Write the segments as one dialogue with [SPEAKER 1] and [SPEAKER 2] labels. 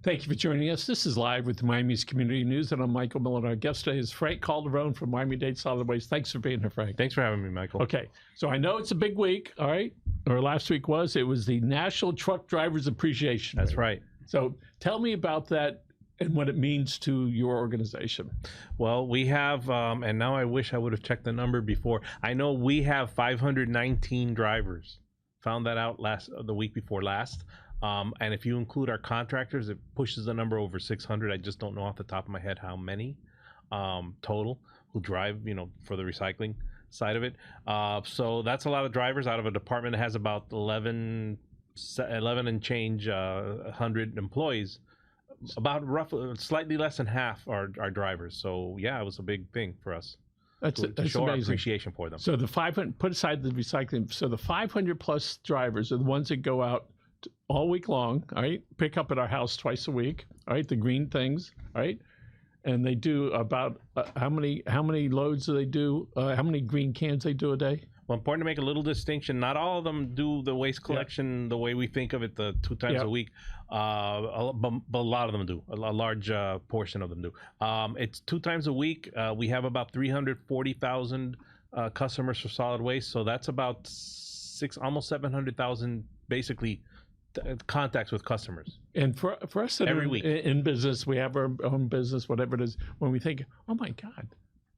[SPEAKER 1] Thank you for joining us. This is Live with Miami's Community News, and I'm Michael Miller. Our guest today is Frank Calderone from Miami-Dade Solid Waste. Thanks for being here, Frank.
[SPEAKER 2] Thanks for having me, Michael.
[SPEAKER 1] Okay, so I know it's a big week, all right? Or last week was. It was the National Truck Drivers Appreciation
[SPEAKER 2] That's
[SPEAKER 1] Week.
[SPEAKER 2] right.
[SPEAKER 1] So tell me about that and what it means to your organization.
[SPEAKER 2] Well, we have, and now I wish I would have checked the number before. I know we have 519 drivers. Found that out the week before last. And if you include our contractors, it pushes the number over 600. I just don't know off the top of my head how many total who drive, for the recycling side of it. So that's a lot of drivers out of a department that has about 11 and change 100 employees. About roughly slightly less than half are drivers. So yeah, it was a big thing for us.
[SPEAKER 1] That's
[SPEAKER 2] to show
[SPEAKER 1] amazing.
[SPEAKER 2] Our appreciation for them.
[SPEAKER 1] So the 500, put aside the recycling. So the 500 plus drivers are the ones that go out all week long, all right? Pick up at our house twice a week, all right? The green things, all right? And they do about how many loads do they do? How many green cans they do a day?
[SPEAKER 2] Well, important to make a little distinction. Not all of them do the waste collection the way we think of it, the 2 times a week. But a lot of them do. A large portion of them do. It's 2 times a week. We have about 340,000 customers for solid waste. So that's about almost 700,000 basically contacts with customers.
[SPEAKER 1] And for us that
[SPEAKER 2] every
[SPEAKER 1] are
[SPEAKER 2] week
[SPEAKER 1] in business, we have our own business, whatever it is. When we think, oh my God,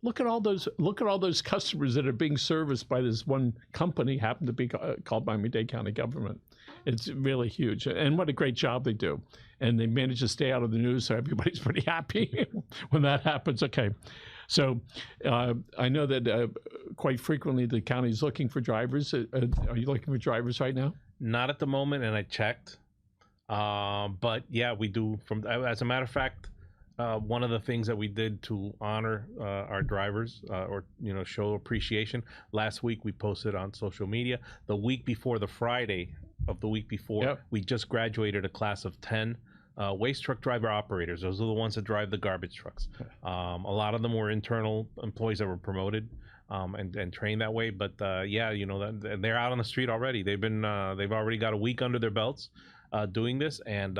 [SPEAKER 1] look at all those customers that are being serviced by this one company, happen to be called Miami-Dade County government. It's really huge, and what a great job they do. And they manage to stay out of the news, so everybody's pretty happy when that happens. Okay, so I know that quite frequently the county is looking for drivers. Are you looking for drivers right now?
[SPEAKER 2] Not at the moment, and I checked. But yeah, we do. As a matter of fact, one of the things that we did to honor our drivers, or show appreciation, last week we posted on social media. The week before, the Friday of the week before, we just graduated a class of 10 waste truck driver operators. Those are the ones that drive the garbage trucks. A lot of them were internal employees that were promoted and trained that way. But yeah, they're out on the street already. They've already got a week under their belts doing this, and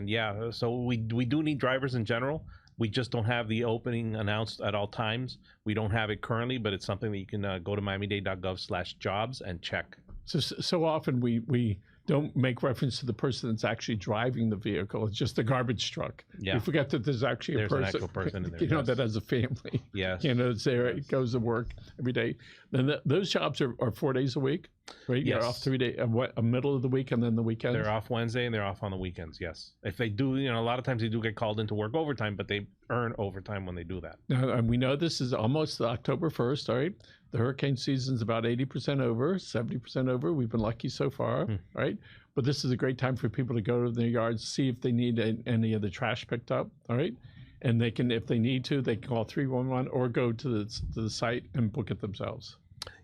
[SPEAKER 2] yeah, so we do need drivers in general. We just don't have the opening announced at all times. We don't have it currently, but it's something that you can go to miamidade.gov/jobs and check.
[SPEAKER 1] So often we don't make reference to the person that's actually driving the vehicle. It's just the garbage truck.
[SPEAKER 2] Yeah.
[SPEAKER 1] We forget that there's actually
[SPEAKER 2] an actual person in there.
[SPEAKER 1] That has a family.
[SPEAKER 2] Yes.
[SPEAKER 1] It's there. It goes to work every day. Then those jobs are 4 days a week, right?
[SPEAKER 2] Yes.
[SPEAKER 1] You're off 3 days, a middle of the week, and then the weekends.
[SPEAKER 2] They're off Wednesday and they're off on the weekends. Yes. If they do, a lot of times they do get called into work overtime, but they earn overtime when they do that.
[SPEAKER 1] Now, and we know this is almost October 1st, all right? The hurricane season's about 80% over, 70% over. We've been lucky so far, right? But this is a great time for people to go to their yards, see if they need any of the trash picked up, all right? And they can, if they need to, they can call 311 or go to the site and book it themselves.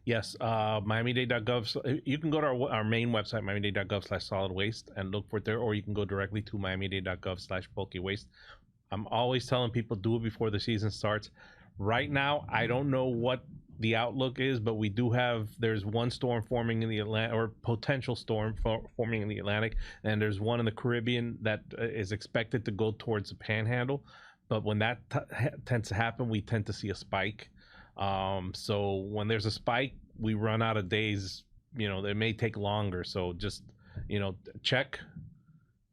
[SPEAKER 2] Yes, miamidade.gov. You can go to our main website, miamidade.gov/solid waste, and look for it there, or you can go directly to miamidade.gov/bulky waste. I'm always telling people, do it before the season starts. Right now, I don't know what the outlook is, but we do there's one storm forming in the Atlantic, or potential storm forming in the Atlantic, and there's one in the Caribbean that is expected to go towards the Panhandle. But when that tends to happen, we tend to see a spike. So when there's a spike, we run out of days. It may take longer. So just check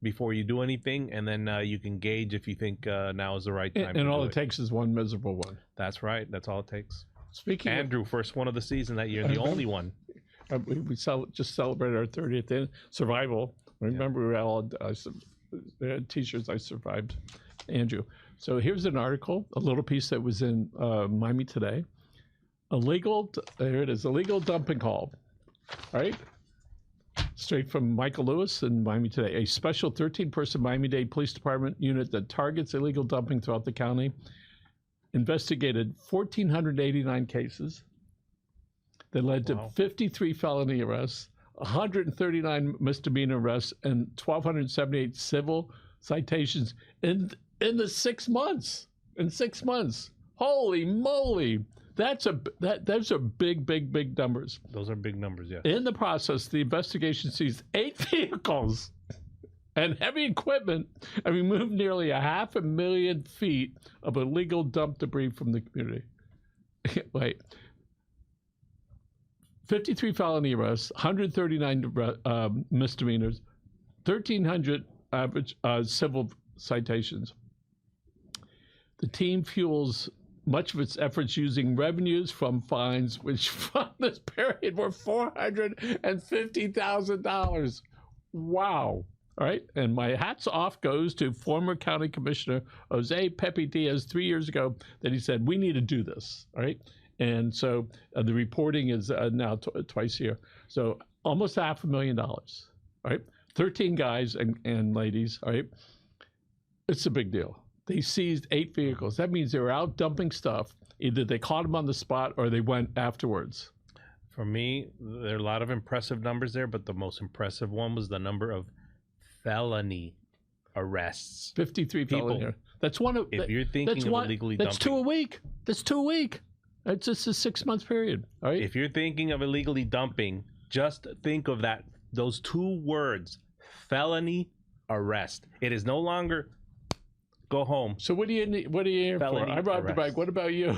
[SPEAKER 2] before you do anything, and then you can gauge if you think now is the right time.
[SPEAKER 1] And all it takes is one miserable one.
[SPEAKER 2] That's right. That's all it takes.
[SPEAKER 1] Speaking
[SPEAKER 2] Andrew, first one of the season that year, the only one.
[SPEAKER 1] We just celebrated our 30th survival. Remember, we all had T-shirts. I survived, Andrew. So here's an article, a little piece that was in Miami Today. There it is, illegal dumping call. All right. Straight from Michael Lewis in Miami Today. A special 13-person Miami-Dade Police Department unit that targets illegal dumping throughout the county investigated 1,489 cases that led to 53 felony arrests, 139 misdemeanor arrests, and 1,278 civil citations in the 6 months. In 6 months. Holy moly. Those are big numbers.
[SPEAKER 2] Those are big numbers, yeah.
[SPEAKER 1] In the process, the investigation seized 8 vehicles and heavy equipment and removed nearly 500,000 feet of illegal dump debris from the community. Wait. 53 felony arrests, 139 misdemeanors, 1,300 average civil citations. The team fuels much of its efforts using revenues from fines, which from this period were $450,000. Wow. All right. And my hat's off goes to former county commissioner Jose Pepe Diaz 3 years ago that he said, we need to do this. All right. And so the reporting is now twice a year. So almost $500,000. All right. 13 guys and ladies. All right. It's a big deal. They seized 8 vehicles. That means they were out dumping stuff. Either they caught them on the spot or they went afterwards.
[SPEAKER 2] For me, there are a lot of impressive numbers there, but the most impressive one was the number of felony arrests.
[SPEAKER 1] 53 felony. That's one of.
[SPEAKER 2] If you're thinking of illegally dumping,
[SPEAKER 1] that's 2 a week. That's 2 a week. It's just a 6-month period. All right.
[SPEAKER 2] If you're thinking of illegally dumping, just think of that. Those 2 words: felony arrest. It is no longer go home.
[SPEAKER 1] So what do you need? What are you here for? I robbed the bank. What about you?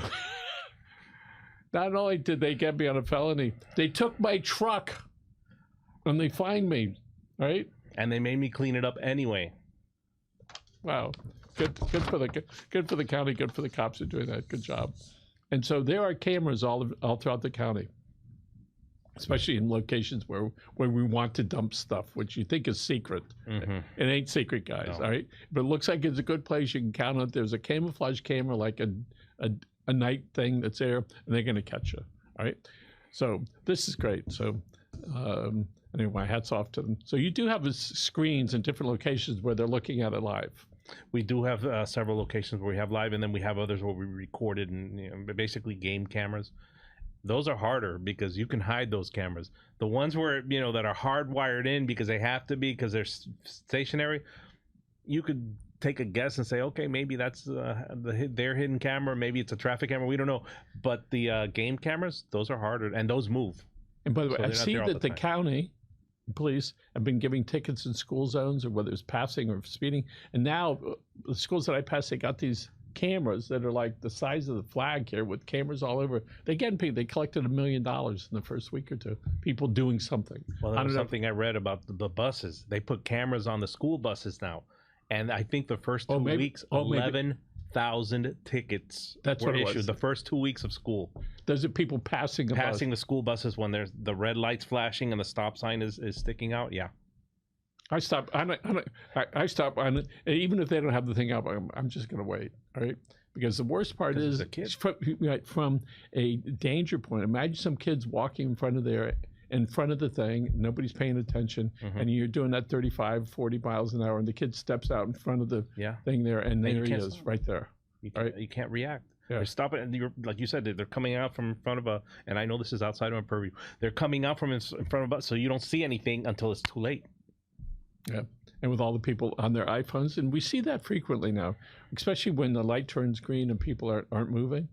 [SPEAKER 1] Not only did they get me on a felony, they took my truck and they fined me. Right.
[SPEAKER 2] And they made me clean it up anyway.
[SPEAKER 1] Wow. Good for the county. Good for the cops who are doing that. Good job. And so there are cameras all throughout the county, especially in locations where we want to dump stuff, which you think is secret. Mm-hmm. It ain't secret, guys. No. All right. But it looks like it's a good place. You can count on it. There's a camouflage camera, like a night thing that's there, and they're going to catch you. All right. So this is great. So anyway, my hat's off to them. So you do have screens in different locations where they're looking at it live.
[SPEAKER 2] We do have several locations where we have live, and then we have others where we recorded, and basically game cameras. Those are harder because you can hide those cameras. The ones where that are hardwired in because they have to be because they're stationary, you could take a guess and say, okay, maybe that's their hidden camera, maybe it's a traffic camera. We don't know. But the game cameras, those are harder, and those move.
[SPEAKER 1] And by the way, I see that the county police have been giving tickets in school zones, or whether it's passing or speeding. And now the schools that I pass, they got these cameras that are like the size of the flag here with cameras all over. They get paid. They collected $1 million in the first week or two. People doing something.
[SPEAKER 2] Well, there was something I read about the buses. They put cameras on the school buses now. And I think the first 2 weeks, 11,000 tickets were issued the first 2 weeks of school.
[SPEAKER 1] Those are people passing
[SPEAKER 2] the school buses when there's the red lights flashing and the stop sign is sticking out. Yeah.
[SPEAKER 1] I stop. I stop on it, even if they don't have the thing up. I'm just going to wait. All right, because the worst part is from a danger point. Imagine some kids walking in front of the thing. Nobody's paying attention, and you're doing that 35, 40 miles an hour, and the kid steps out in front of the thing there, and there he is, right there.
[SPEAKER 2] You can't react.
[SPEAKER 1] Yeah.
[SPEAKER 2] They're stopping, and like you said, they're coming out from in front of and I know this is outside of my purview. They're coming out from in front of us, so you don't see anything until it's too late.
[SPEAKER 1] Yeah, and with all the people on their iPhones, and we see that frequently now, especially when the light turns green and people aren't moving.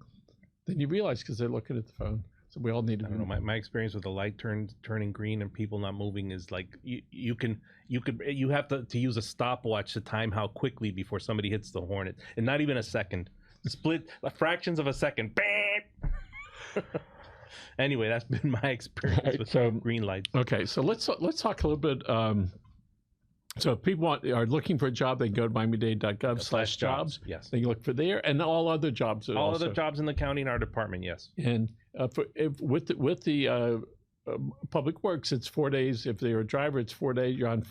[SPEAKER 1] Then you realize because they're looking at the phone. So we all need to.
[SPEAKER 2] I don't know. My experience with the light turning green and people not moving is like you have to use a stopwatch to time how quickly before somebody hits the horn, and not even a second. Split fractions of a second. Anyway, that's been my experience with green lights.
[SPEAKER 1] Okay, so let's talk a little bit. So if people are looking for a job, they can go to miamidade.gov/jobs.
[SPEAKER 2] Yes,
[SPEAKER 1] they can look for there, and all other jobs.
[SPEAKER 2] Other jobs in the county in our department. Yes,
[SPEAKER 1] and with the Public Works, it's 4 days. If they're a driver, it's 4 days. You're on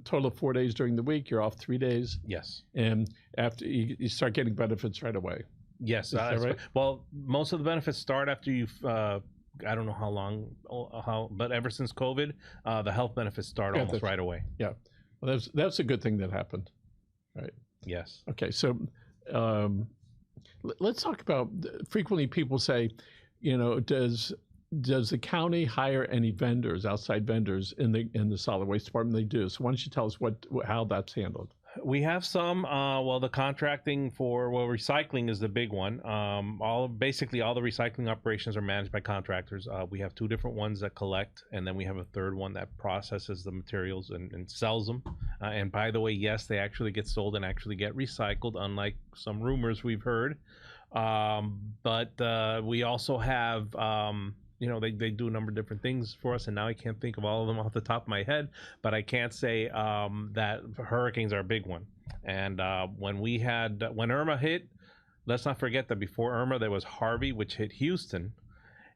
[SPEAKER 1] total of 4 days during the week. You're off 3 days.
[SPEAKER 2] Yes.
[SPEAKER 1] And after you start getting benefits right away.
[SPEAKER 2] Yes. Is that right? Well, most of the benefits start after you've, I don't know how long, but ever since COVID, the health benefits start almost right away.
[SPEAKER 1] Yeah. Well, that's a good thing that happened. Right.
[SPEAKER 2] Yes.
[SPEAKER 1] Okay. So let's talk about, frequently people say, does the county hire any vendors, outside vendors in the solid waste department? They do. So why don't you tell us how that's handled?
[SPEAKER 2] We have some. Well, the contracting for recycling is the big one. Basically all the recycling operations are managed by contractors. We have two different ones that collect, and then we have a third one that processes the materials and sells them. And by the way, yes, they actually get sold and actually get recycled, unlike some rumors we've heard. But we also have. They do a number of different things for us, and now I can't think of all of them off the top of my head, but I can't say that hurricanes are a big one. And when Irma hit, let's not forget that before Irma there was Harvey, which hit Houston,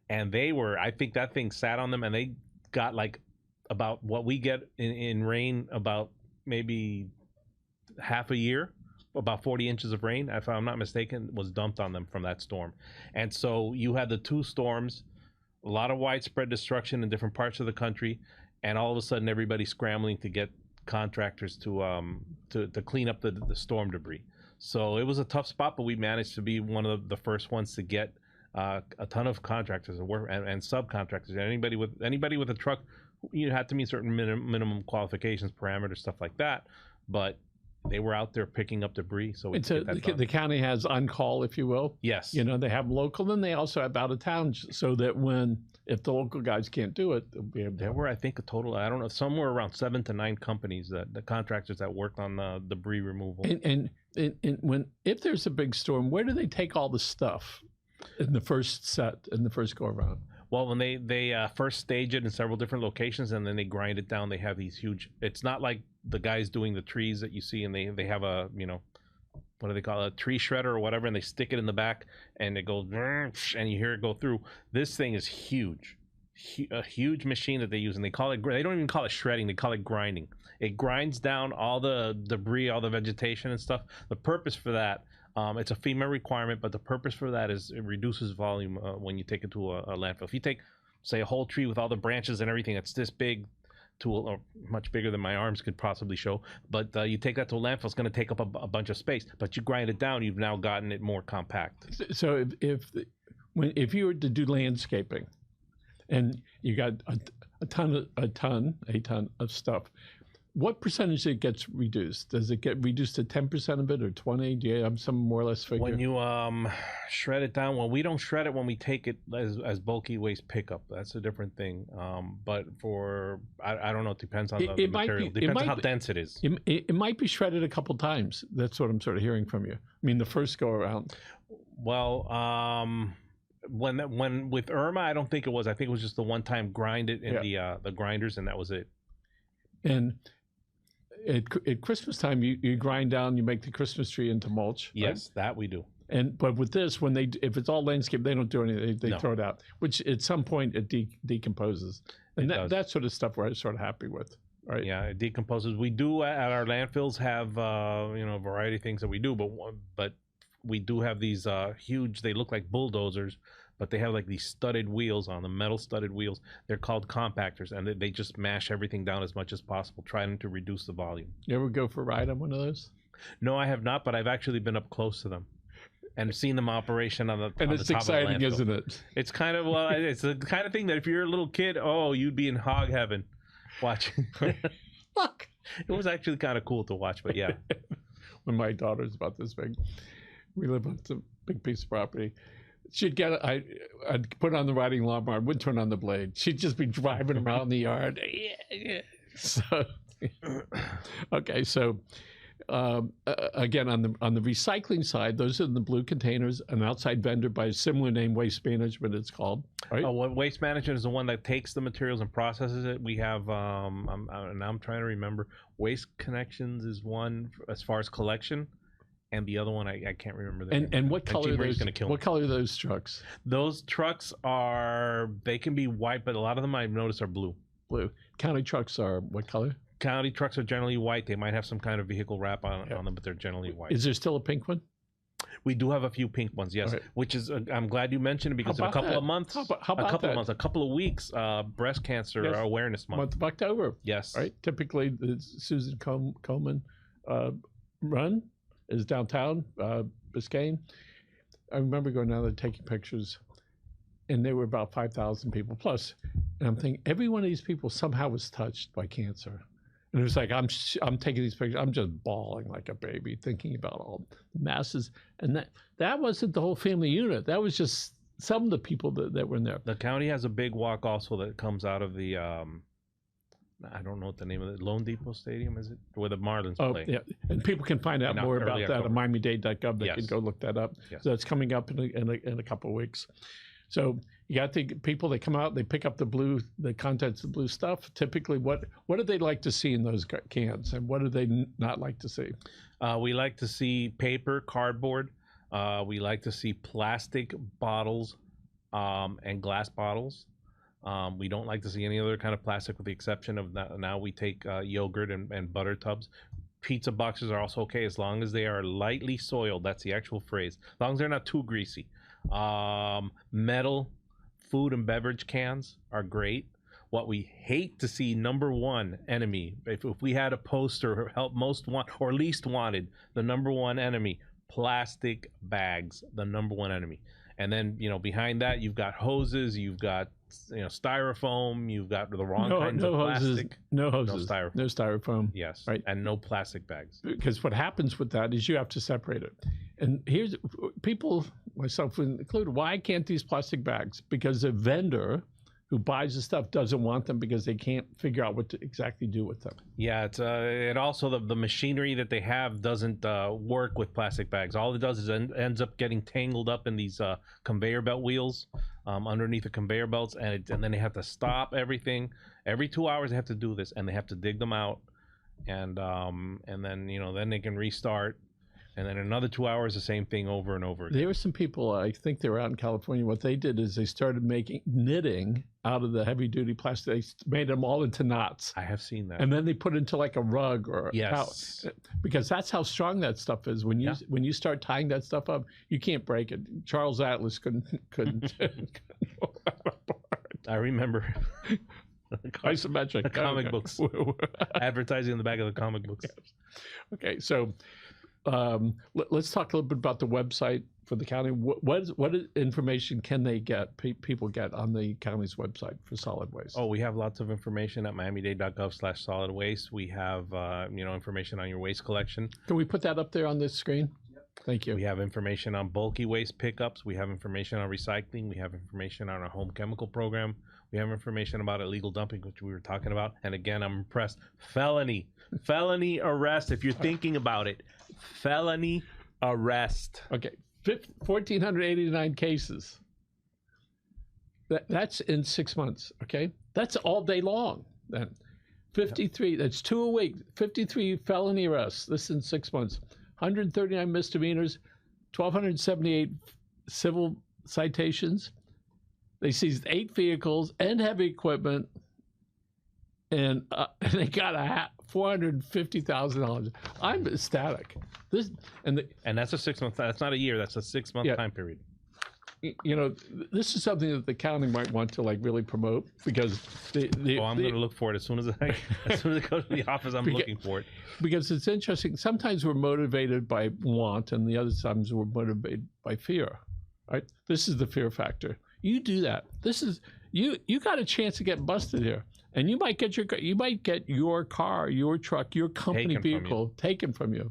[SPEAKER 2] and I think that thing sat on them, and they got like about what we get in rain, about maybe half a year. About 40 inches of rain, if I'm not mistaken, was dumped on them from that storm. And so you had the two storms, a lot of widespread destruction in different parts of the country, and all of a sudden everybody's scrambling to get contractors to clean up the storm debris. So it was a tough spot, but we managed to be one of the first ones to get a ton of contractors and subcontractors. Anybody with a truck, you had to meet certain minimum qualifications, parameters, stuff like that. But they were out there picking up debris. So
[SPEAKER 1] the county has on-call, if you will.
[SPEAKER 2] Yes.
[SPEAKER 1] They have local, and they also have out of town, so that if the local guys can't do it, they'll be able to.
[SPEAKER 2] There were, I think, a total, I don't know, somewhere around 7 to 9 companies, the contractors that worked on the debris removal.
[SPEAKER 1] And if there's a big storm, where do they take all the stuff in the first go around?
[SPEAKER 2] Well, when they first stage it in several different locations, and then they grind it down, they have these huge, it's not like the guys doing the trees that you see, and they have a, what do they call it, a tree shredder or whatever, and they stick it in the back, and it goes, and you hear it go through. This thing is huge, a huge machine that they use, and they don't even call it shredding, they call it grinding. It grinds down all the debris, all the vegetation and stuff. The purpose for that, it's a FEMA requirement, but the purpose for that is it reduces volume when you take it to a landfill. If you take, say, a whole tree with all the branches and everything that's this big, much bigger than my arms could possibly show, but you take that to a landfill, it's going to take up a bunch of space. But you grind it down, you've now gotten it more compact.
[SPEAKER 1] So if you were to do landscaping, and you got a ton of stuff, what percentage it gets reduced? Does it get reduced to 10% of it, or 20? Do you have some more or less figure?
[SPEAKER 2] When you shred it down, well, we don't shred it when we take it as bulky waste pickup. That's a different thing. But I don't know. It depends on the material. Depends on how dense it is.
[SPEAKER 1] It might be shredded a couple times. That's what I'm sort of hearing from you. I mean, the first go around.
[SPEAKER 2] Well, when with Irma, I don't think it was. I think it was just the one time grind it in the grinders, and that was it.
[SPEAKER 1] And at Christmas time, you grind down, you make the Christmas tree into mulch.
[SPEAKER 2] Yes,
[SPEAKER 1] right?
[SPEAKER 2] that we do.
[SPEAKER 1] But with this, if it's all landscape, they don't do anything. They throw it out, which at some point it decomposes, and that sort of stuff we're sort of happy with, right?
[SPEAKER 2] Yeah, it decomposes. We do at our landfills have a variety of things that we do, but we do have these huge. They look like bulldozers, but they have like these studded wheels on them, metal studded wheels. They're called compactors, and they just mash everything down as much as possible, trying to reduce the volume.
[SPEAKER 1] You ever go for a ride on one of those?
[SPEAKER 2] No, I have not, but I've actually been up close to them and seen them operation on the
[SPEAKER 1] and
[SPEAKER 2] on
[SPEAKER 1] it's
[SPEAKER 2] the top
[SPEAKER 1] exciting,
[SPEAKER 2] of the
[SPEAKER 1] isn't it?
[SPEAKER 2] It's kind of it's the kind of thing that if you're a little kid, you'd be in hog heaven watching.
[SPEAKER 1] Fuck.
[SPEAKER 2] It was actually kind of cool to watch, but yeah.
[SPEAKER 1] When my daughter's about this big, we live on some big piece of property. She'd I'd put on the riding lawnmower, I wouldn't turn on the blade. She'd just be driving around the yard. Yeah. So, okay, so again, on the recycling side, those are in the blue containers. An outside vendor by a similar name, Waste Management, it's called. Right?
[SPEAKER 2] Waste Management is the one that takes the materials and processes it. We have, I'm trying to remember. Waste Connections is one as far as collection. And the other one, I can't remember.
[SPEAKER 1] And what color are those? What color are those trucks?
[SPEAKER 2] Those trucks they can be white, but a lot of them I've noticed are blue.
[SPEAKER 1] Blue. County trucks are what color?
[SPEAKER 2] County trucks are generally white. They might have some kind of vehicle wrap on them, but they're generally white.
[SPEAKER 1] Is there still a pink one?
[SPEAKER 2] We do have a few pink ones, yes. Right. Which is, I'm glad you mentioned it because in a couple of months, a couple of weeks, breast cancer awareness month.
[SPEAKER 1] Month of October.
[SPEAKER 2] Yes.
[SPEAKER 1] Right. Typically, the Susan Komen run is downtown Biscayne. I remember going down there taking pictures, and there were about 5,000 people plus. And I'm thinking, every one of these people somehow was touched by cancer. And it was like, I'm taking these pictures, I'm just bawling like a baby, thinking about all the masses. And that wasn't the whole family unit. That was just some of the people that were in there.
[SPEAKER 2] The county has a big walk also that comes out of the, I don't know what the name of it, Lone Depot Stadium, is it? Where the Marlins play.
[SPEAKER 1] Yeah, and people can find out more about that at Miami-Dade.gov. They can go look that up.
[SPEAKER 2] Yes.
[SPEAKER 1] So that's coming up in a couple of weeks. So you got the people, they come out, they pick up the contents of the blue stuff. Typically, what do they like to see in those cans, and what do they not like to see?
[SPEAKER 2] We like to see paper, cardboard. We like to see plastic bottles and glass bottles. We don't like to see any other kind of plastic, with the exception of now we take yogurt and butter tubs. Pizza boxes are also okay as long as they are lightly soiled. That's the actual phrase. As long as they're not too greasy. Metal food and beverage cans are great. What we hate to see, number one enemy, if we had a poster, help most want or least wanted, the number one enemy, plastic bags, the number one enemy. And then, behind that, you've got hoses, you've got, styrofoam, you've got the wrong kinds of plastic.
[SPEAKER 1] No hoses, no styrofoam.
[SPEAKER 2] Yes,
[SPEAKER 1] right.
[SPEAKER 2] And no plastic bags.
[SPEAKER 1] Because what happens with that is you have to separate it. And here's, people, myself included, why can't these plastic bags? Because the vendor who buys the stuff doesn't want them because they can't figure out what to exactly do with them.
[SPEAKER 2] Yeah, it's and also the machinery that they have doesn't work with plastic bags. All it does is ends up getting tangled up in these conveyor belt wheels underneath the conveyor belts, and then they have to stop everything. Every 2 hours they have to do this, and they have to dig them out, and then then they can restart. And then another 2 hours, the same thing over and over again.
[SPEAKER 1] There were some people, I think they were out in California. What they did is they started making knitting out of the heavy-duty plastic. They made them all into knots.
[SPEAKER 2] I have seen that.
[SPEAKER 1] And then they put it into like a rug or
[SPEAKER 2] yes,
[SPEAKER 1] couch, because that's how strong that stuff is. When you start tying that stuff up, you can't break it. Charles Atlas couldn't pull that apart.
[SPEAKER 2] I remember.
[SPEAKER 1] Isometric.
[SPEAKER 2] The comic books. Advertising in the back of the comic books.
[SPEAKER 1] Yes. Okay, so let's talk a little bit about the website for the county. What information can they get, people get on the county's website for solid waste?
[SPEAKER 2] Oh, we have lots of information at miamidade.gov/solid waste. We have information on your waste collection.
[SPEAKER 1] Can we put that up there on this screen? Yep. Thank you.
[SPEAKER 2] We have information on bulky waste pickups. We have information on recycling. We have information on our home chemical program. We have information about illegal dumping, which we were talking about. And again, I'm impressed. Felony arrest. If you're thinking about it, felony arrest.
[SPEAKER 1] Okay, 1,489 cases. That's in 6 months. Okay, that's all day long. Then 53. That's 2 a week. 53 felony arrests. This in 6 months. 139 misdemeanors. 1,278 civil citations. They seized 8 vehicles and heavy equipment, and they got $450,000. I'm ecstatic. And
[SPEAKER 2] that's a 6 month. That's not a year. That's a 6 month time period.
[SPEAKER 1] This is something that the county might want to really promote, because I'm
[SPEAKER 2] going to look for it as soon as it goes to the office. I'm looking for it, because
[SPEAKER 1] it's interesting. Sometimes we're motivated by want, and the other times we're motivated by fear. Right? This is the fear factor. You do that. This is you got a chance to get busted here, and you might get your car, your truck, your company vehicle taken from you,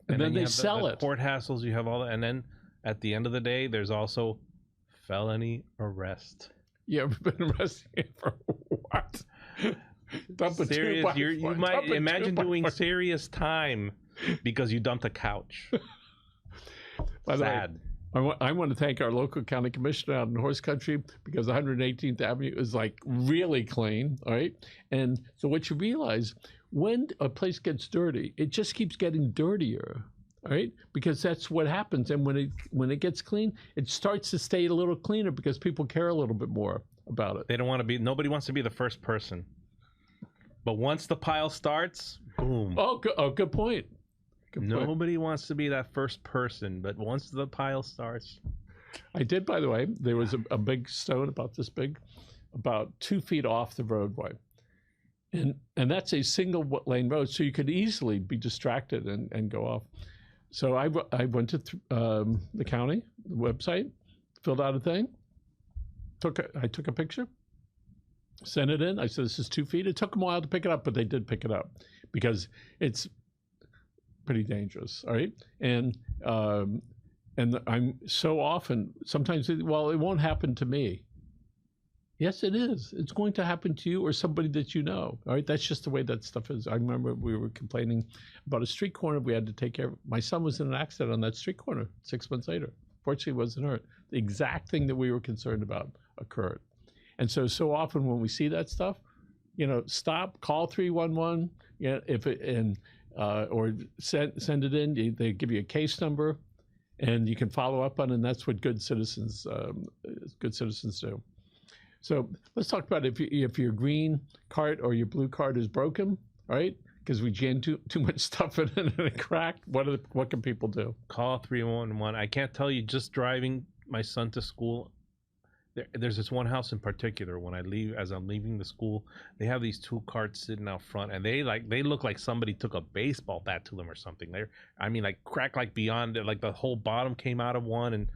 [SPEAKER 1] and then they sell it.
[SPEAKER 2] Court hassles. You have all that, and then at the end of the day, there's also felony arrest.
[SPEAKER 1] You ever been arrested for what?
[SPEAKER 2] Serious. You might imagine doing serious time because you dumped a couch. Sad.
[SPEAKER 1] I want to thank our local county commissioner out in horse country, because 118th Avenue is really clean, all right? And so what you realize, when a place gets dirty, it just keeps getting dirtier, all right? Because that's what happens. And when it gets clean, it starts to stay a little cleaner because people care a little bit more about it.
[SPEAKER 2] They don't want to be, nobody wants to be the first person. But once the pile starts, boom.
[SPEAKER 1] Oh, good point.
[SPEAKER 2] Nobody wants to be that first person, but once the pile starts.
[SPEAKER 1] I did, by the way. There was a big stone about this big, about 2 feet off the roadway. And that's a single lane road, so you could easily be distracted and go off. So I went to the county website, filled out a thing, I took a picture, Sent it in. I said, this is 2 feet. It took them a while to pick it up, but they did pick it up because it's pretty dangerous. All right. And I'm so often, sometimes, well, it won't happen to me. Yes, it is. It's going to happen to you or somebody that you know. All right. That's just the way that stuff is. I remember we were complaining about a street corner we had to take care of. My son was in an accident on that street corner 6 months later. Fortunately, he wasn't hurt. The exact thing that we were concerned about occurred. And so often when we see that stuff, stop, call 311, if it, and or send it in. They give you a case number, and you can follow up on it. And that's what good citizens do. So let's talk about if your green cart or your blue cart is broken, right? Because we jammed too much stuff in it and it cracked. What can people do?
[SPEAKER 2] Call 311. I can't tell you. Just driving my son to school. There's this one house in particular. When as I'm leaving the school, they have these 2 carts sitting out front, and they look like somebody took a baseball bat to them or something. Cracked like beyond it, like the whole bottom came out of one, and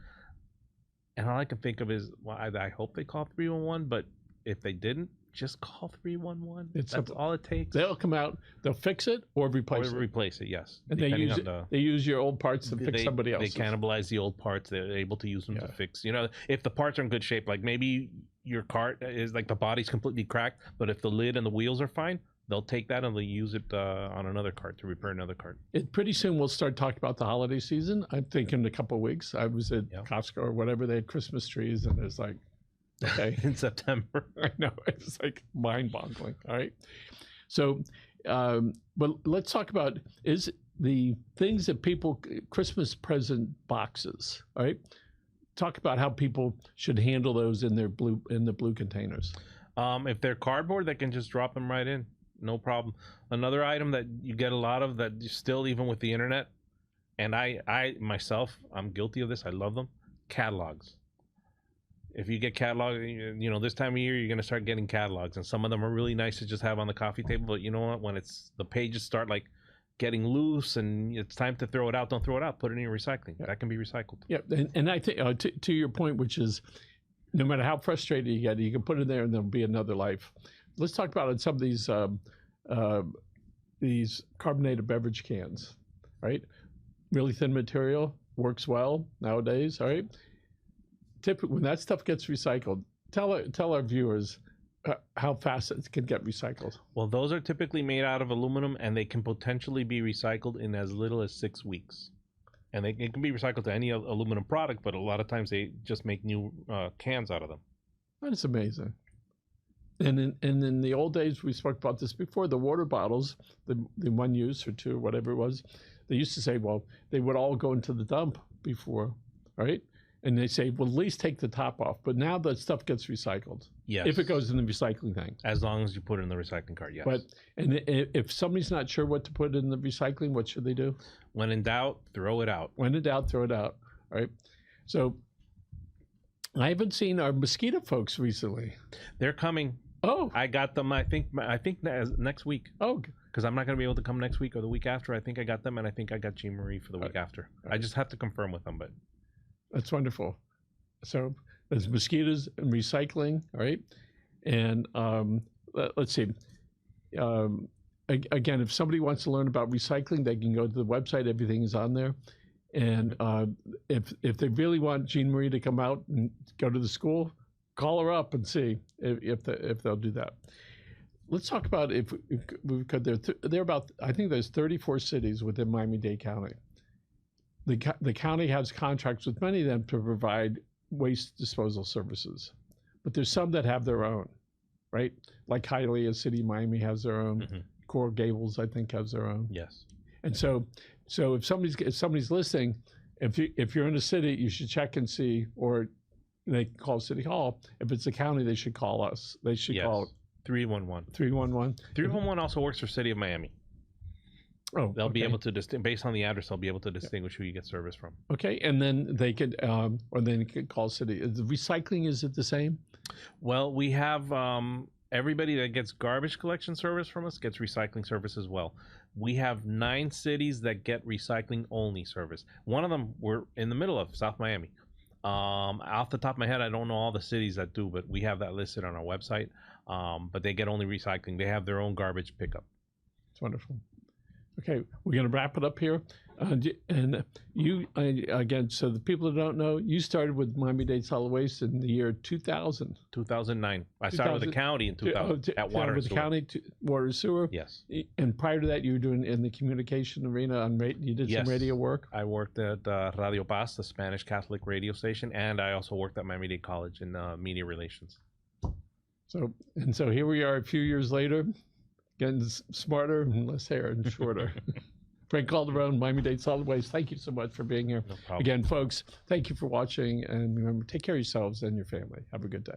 [SPEAKER 2] all I can think of is, well, I hope they call 311, but if they didn't, just call 311. That's all it takes.
[SPEAKER 1] They'll come out, they'll fix it or replace
[SPEAKER 2] it. Yes.
[SPEAKER 1] And they use your old parts to fix somebody else's.
[SPEAKER 2] They cannibalize the old parts. They're able to use them to fix. If the parts are in good shape, like maybe your cart is like the body's completely cracked, but if the lid and the wheels are fine, they'll take that and they'll use it on another cart to repair another cart.
[SPEAKER 1] Pretty soon we'll start talking about the holiday season. I'm thinking in a couple of weeks. I was at Costco or whatever. They had Christmas trees, and it's like, okay.
[SPEAKER 2] In September.
[SPEAKER 1] I know. It's like mind-boggling. All right. So, but let's talk about the things that people, Christmas present boxes, all right? Talk about how people should handle those in the blue containers.
[SPEAKER 2] If they're cardboard, they can just drop them right in. No problem. Another item that you get a lot of that still, even with the internet, and I myself, I'm guilty of this. I love them. Catalogs. If you get catalog, this time of year, you're going to start getting catalogs, and some of them are really nice to just have on the coffee table. But you know what? When the pages start like getting loose and it's time to throw it out, don't throw it out. Put it in your recycling. Yeah. That can be recycled.
[SPEAKER 1] Yeah, and I think to your point, which is, no matter how frustrated you get, you can put it there, and there'll be another life. Let's talk about some of these carbonated beverage cans, right? Really thin material, works well nowadays, all right? Typically, when that stuff gets recycled, tell our viewers how fast it can get recycled.
[SPEAKER 2] Well, those are typically made out of aluminum, and they can potentially be recycled in as little as 6 weeks. And it can be recycled to any aluminum product, but a lot of times they just make new cans out of them.
[SPEAKER 1] That's amazing. And in the old days, we spoke about this before, the water bottles, the 1 use or 2, whatever it was, they used to say, well, they would all go into the dump before, right? And they say, well, at least take the top off. But now that stuff gets recycled. Yes. If it goes in the recycling thing.
[SPEAKER 2] As long as you put it in the recycling cart, yes.
[SPEAKER 1] And if somebody's not sure what to put in the recycling, what should they do?
[SPEAKER 2] When in doubt, throw it out.
[SPEAKER 1] When in doubt, throw it out. All right. So I haven't seen our mosquito folks recently.
[SPEAKER 2] They're coming.
[SPEAKER 1] Oh.
[SPEAKER 2] I got them, I think next week.
[SPEAKER 1] Oh.
[SPEAKER 2] Because I'm not going to be able to come next week or the week after. I think I got them, and I think I got Jean Marie for the week after. I just have to confirm with them, but...
[SPEAKER 1] That's wonderful. So there's mosquitoes and recycling, all right? And let's see. Again, if somebody wants to learn about recycling, they can go to the website. Everything is on there. And if they really want Jean Marie to come out and go to the school, call her up and see if they'll do that. Let's talk about if we could. There are about, I think there's 34 cities within Miami-Dade County. The county has contracts with many of them to provide waste disposal services, but there's some that have their own, right? Like Hialeah City, Miami has their own. Mm-hmm. Coral Gables, I think, has their own.
[SPEAKER 2] Yes.
[SPEAKER 1] And so if somebody's listening, if you're in a city, you should check and see, or they can call City Hall. If it's a county, they should call us. They should call
[SPEAKER 2] 311.
[SPEAKER 1] 311.
[SPEAKER 2] 311 also works for City of Miami.
[SPEAKER 1] Oh,
[SPEAKER 2] they'll be able to based on the address, they'll be able to distinguish who you get service from.
[SPEAKER 1] Okay, and then they could, or then they could call City. The recycling, is it the same?
[SPEAKER 2] Well, we have everybody that gets garbage collection service from us gets recycling service as well. We have 9 cities that get recycling only service. One of them we're in the middle of, South Miami. Off the top of my head, I don't know all the cities that do, but we have that listed on our website. but they get only recycling. They have their own garbage pickup.
[SPEAKER 1] It's wonderful. Okay, we're going to wrap it up here. And you, again, so the people that don't know, you started with Miami-Dade Solid Waste in the year 2000.
[SPEAKER 2] 2009. I started with the county in 2000 at Water and
[SPEAKER 1] with the
[SPEAKER 2] Sewer.
[SPEAKER 1] county, water and sewer.
[SPEAKER 2] Yes.
[SPEAKER 1] And prior to that, you were doing in the communication arena on you did some
[SPEAKER 2] Yes.
[SPEAKER 1] radio work.
[SPEAKER 2] I worked at Radio Paz, the Spanish Catholic radio station, and I also worked at Miami-Dade College in media relations.
[SPEAKER 1] So here we are a few years later, getting smarter and less hair and shorter. Frank Calderon, Miami-Dade Solid Waste, thank you so much for being here.
[SPEAKER 2] No problem.
[SPEAKER 1] Again, folks, thank you for watching, and remember, take care of yourselves and your family. Have a good day.